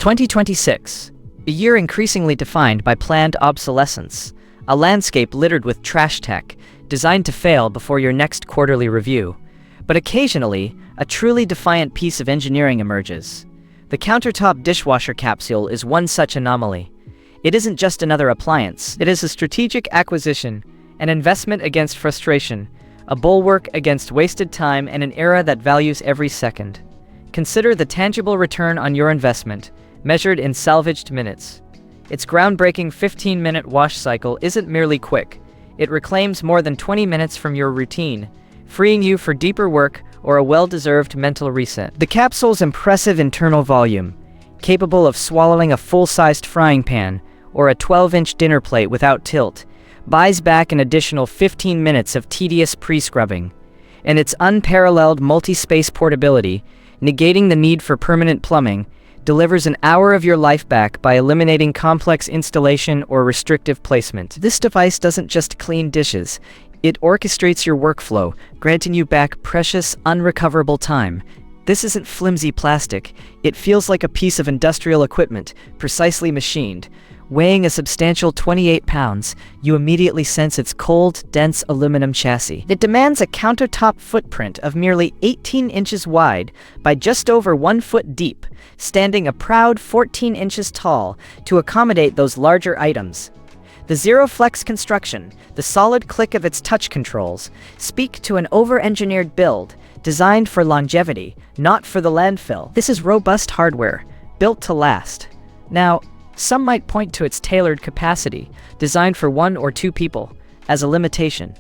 2026, a year increasingly defined by planned obsolescence, a landscape littered with trash tech, designed to fail before your next quarterly review. But occasionally, a truly defiant piece of engineering emerges. The CounterTop Dishwasher Capsule is one such anomaly. It isn't just another appliance. It is a strategic acquisition, an investment against frustration, a bulwark against wasted time, and an era that values every second. Consider the tangible return on your investment, measured in salvaged minutes. Its groundbreaking 15-minute wash cycle isn't merely quick. It reclaims more than 20 minutes from your routine, freeing you for deeper work or a well-deserved mental reset. The capsule's impressive internal volume, capable of swallowing a full-sized frying pan or a 12-inch dinner plate without tilt, buys back an additional 15 minutes of tedious pre-scrubbing. And its unparalleled multi-space portability, negating the need for permanent plumbing, delivers an hour of your life back by eliminating complex installation or restrictive placement. This device doesn't just clean dishes, it orchestrates your workflow, granting you back precious, unrecoverable time. This isn't flimsy plastic, it feels like a piece of industrial equipment, precisely machined. Weighing a substantial 28 pounds, you immediately sense its cold, dense aluminum chassis. It demands a countertop footprint of merely 18 inches wide by just over 1 foot deep, standing a proud 14 inches tall to accommodate those larger items. The zero-flex construction, the solid click of its touch controls, speak to an over-engineered build, designed for longevity, not for the landfill. This is robust hardware, built to last. Now, some might point to its tailored capacity, designed for 1 or 2 people, as a limitation.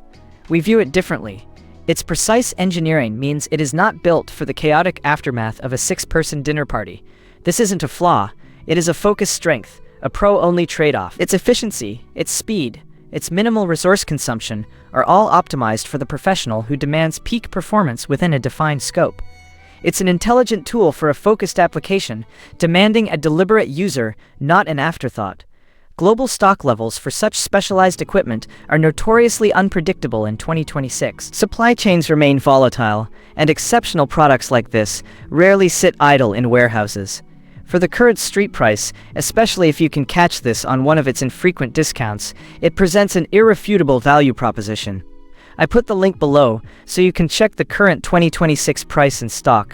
We view it differently. Its precise engineering means it is not built for the chaotic aftermath of a 6-person dinner party. This isn't a flaw, it is a focused strength, a pro-only trade-off. Its efficiency, its speed, its minimal resource consumption are all optimized for the professional who demands peak performance within a defined scope. It's an intelligent tool for a focused application, demanding a deliberate user, not an afterthought. Global stock levels for such specialized equipment are notoriously unpredictable in 2026. Supply chains remain volatile, and exceptional products like this rarely sit idle in warehouses. For the current street price, especially if you can catch this on one of its infrequent discounts, it presents an irrefutable value proposition. I put the link below so you can check the current 2026 price and stock.